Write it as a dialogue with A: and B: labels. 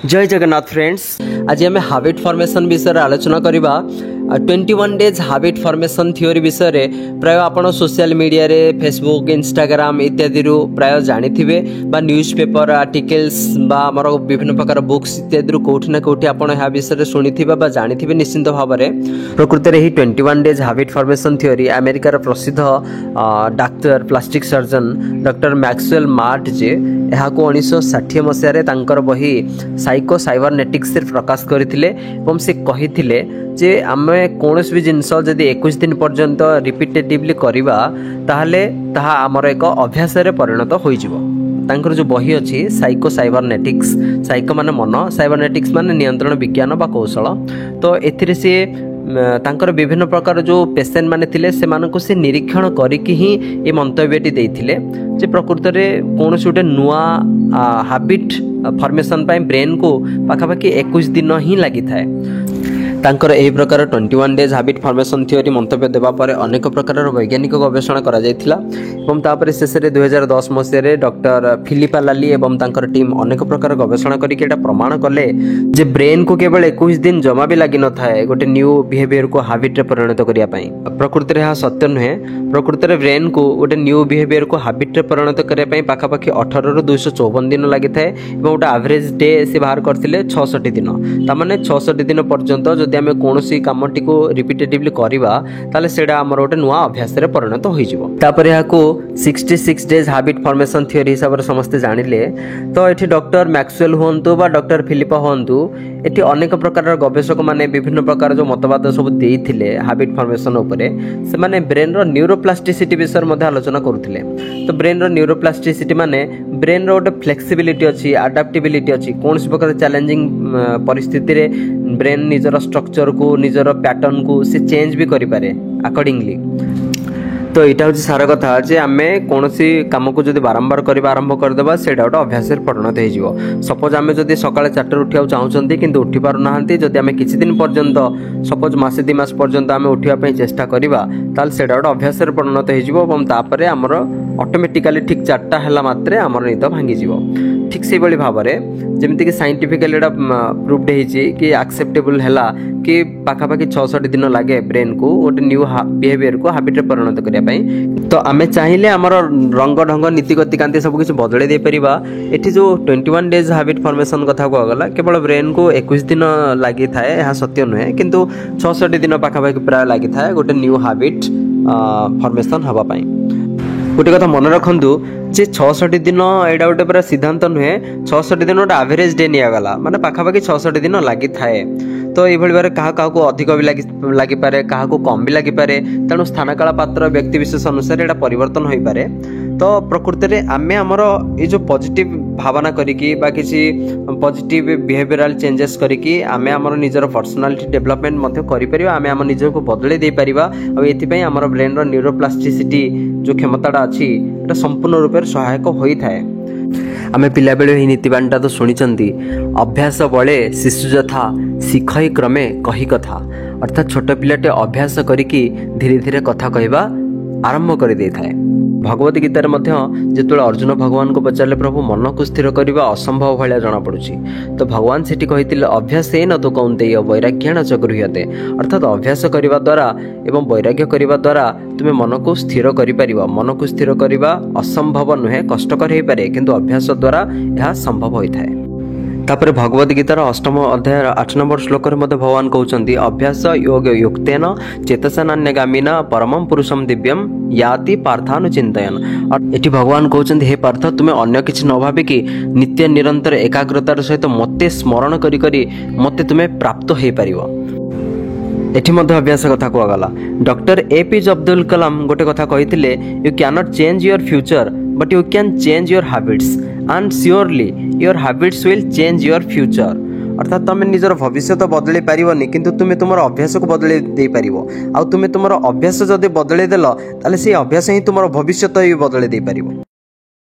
A: जय जगन्नाथ फ्रेंड्स। आज आम हाबिट फॉर्मेशन विषय आलोचना करवा 21 डेज हाबिट फॉर्मेशन थ्योरी विषय प्राय आपण सोशल मीडिया रे फेसबुक इंस्टाग्राम इत्यादि प्राय जानी बा न्यूज पेपर आर्टिकल्स बा आमर विभिन्न प्रकार बुक्स इत्यादि कौटि ना कौटि आपण या विषय शुणी बा जानी निश्चिंत भाव में। प्रकृति में ही 21 डेज हाबिट फॉर्मेशन थ्योरी अमेरिकार प्रसिद्ध doctor plastic surgeon doctor Maxwell Maltz जे यहाँ 1960 मसीह बही साइको साइबरनेटिक्स प्रकाश करते से कही जे आम कौन भी जिनस जदि 21 दिन पर्यंत रिपीटेटिवली करवा ताहले ताहा आमर एक अभ्यास परिणत हो तांकर जो बही अच्छी साइको साइबरनेटिक्स साइको माने मन साइबरनेटिक्स माने नियंत्रण विज्ञान बा कौशल तो एथिरे से तांकर विभिन्न प्रकार जो पेशेंट माने थिले से मानको से निरीक्षण करिकि ही ए मंतव्यटी देथिले जे प्रकृति में कौन गोटे नुआ हाबिट फॉर्मेशन पाई ब्रेन को पाखापाखि 21 दिन ही लगी थाए। तांकर एही प्रकार 21 डेज हाबिट फॉर्मेशन थ्योरी मंतव्य देवा पर अनेक प्रकार वैज्ञानिक गवेषणा करा जायथिला एवं तापर शेष रे 2010 मसीह डॉक्टर फिलिपा लाली एवं तांकर टीम अनेक प्रकार गवेषणा करके एटा प्रमाण कले जे ब्रेन को केवल 21 दिन जमा भी लगी न थाए गोटे न्यू बिहेवियर को हाबिट रे परिणत करिया पई। प्रकृति रे सत्य नुहे, प्रकृति रे ब्रेन को गोटे न्यू बिहेवियर को हाबिट रे परिणत करिया पई पाखापाखि 18 रु 254 दिन लगी थाए एवं गोटे एवरेज डे से बाहर करथिले 66 दिन तामाने 66 दिन पर्यंत जदि आमे कोनोसी कामटी को रिपीटेटिवली करबा ताले सेडा हमर गोटे नुआ अभ्यास रे परिणत होई जिवो। तापर या को 66 डेज हाबिट फॉर्मेशन थ्योरी हिसाब रे समस्त जानिले तो एठी डॉक्टर मैक्सवेल होंतु बा डॉक्टर फिलिपा होंतु एठी अनेक प्रकार गवेषक माने विभिन्न प्रकार जो मतवाद सब देइथिले हाबिट फॉर्मेशन उपरे से माने ब्रेन रो न्यूरोप्लास्टिसिटी विषय मध्ये आलोचना करूथिले। तो ब्रेन रो न्यूरोप्लास्टिसिटी माने ब्रेन रो गोटे फ्लेक्सिबिलिटी अछि अडैप्टेबिलिटी अछि कोन प्रकार चैलेंजिंग परिस्थिति रे ब्रेन निजर स्ट्रक्चर को निजर पैटर्न को से चेंज भी करि पारे अकॉर्डिंगली। तो यहाँ हूँ सारा कथा जे आम कौन कम को जब बारंबार करवा आरंभ करदेबा से गोटे अभ्यास परिणत हो। सपोज आम जब सकाଳେ 4 उठा चाहते कि उठी पार ना जदि आम किसी दिन पर्यंत सपोज मासे 2 मास पर्यंत आम उठापी चेष्टा करवा ताल से गोटे अभ्यास परिणत होपर आमर ऑटोमेटिकली ठीक 4टा है मात्रे आमर निद भांगी ठीक से भाव में जमीक साइंटिफिकली प्रूव्ड होती कि एक्सेप्टेबल है कि पाखापाखि 66 दिन लगे ब्रेन को गोटे न्यू बिहेवियर को हाबिट परिणत करने। तो आम चाहिए आमर रंग ढंग नीति गतिकांति सबकिछ बदल दे परिबा। एठी जो 21 डेज हाबिट फॉर्मेशन कथा कहगला केवल ब्रेन को 21 दिन लगी थाए यह सत्य नुहे किंतु 66 दिन पाखापाखि प्राय लगी थाए गोटे न्यू हाबिट फॉर्मेशन हवा पाई। गोटे कथा मन रखु जे 66 दिन एटा गोटे पूरा सिद्धांत नुहे 66 दिन गोटे एवरेज डे निगला माने पाखापाखि 66 दिन लगी थाए। तो ये भाव क्या अधिक भी लगी पारे क्या कम भी लगी पारे तेणु स्थानकाल पात्र व्यक्ति विशेष अनुसार यहाँ परिवर्तन हो पारे। तो प्रकृति में आम आमर ये जो पॉजिटिव भावना करिकी बा किसी पॉजिटिव बिहेवियरल चेंजेस करिकी आम आमर निजर पर्सनालिटी डेवलपमेंट मध्य करि आम आम निज को बदले दे परिबा और एथि आमर ब्रेन रो न्यूरोप्लास्टिसिटी जो क्षमताटा अच्छी एटा संपूर्ण रूप से सहायक होई थाए। आमे पिला बेले ही नीतिबाणीटा तो शुणिचंती अभ्यास बळे शिशु जथा शिखई क्रमे कही कथा अर्थात छोट पिलाटे अभ्यास करिकी धीरे धीरे कथा कहवा आरंभ कर दे थाए। भगवत गीतार जिते अर्जुन भगवान को पचारे प्रभु मन को स्थिर करने असंभव भाया जना पड़ुछि तो भगवान सेठी कहिथिले अभ्यास न तो कौंतेय वैराग्येण च गृह्यते अर्थात अभ्यास करने द्वारा एवं वैराग्य करने द्वारा तुम मन को स्थिर कर मन को स्थिर करने असंभव नुहे कष्टकर हो पारे किंतु अभ्यास द्वारा यह संभव होता है। तापर भगवत गीतार 8 अध्याय 8 नंबर श्लोक भगवान कहते अभ्यास योग युक्तेन चेतसा नान्यगामिना परमं पुरुषम दिव्यम याति पार्थानुचिंतयन। और एटी भगवान कहते हे पार्थ तुम्हें अन्य किसी न भाविकी नित्य निरंतर एकाग्रतार सहित मते स्मरण करी करी मते तुम्हें प्राप्त हो पारिबो। एठी मध्य अभ्यास कथा कहगला। डॉक्टर एपीजे अब्दुल कलाम गोटे कथा कहिथिले you can not change your future but you can change your habits and surely your habits will change your future. अर्थात तुम निजर भविष्य तो बदल पारिबनी किंतु तुम तुम अभ्यास को बदल दे पारिबो आ तुम तुम अभ्यास जदि बदल देल ताले से अभ्यास ही तुम भविष्य तो बदल दे पारिबो।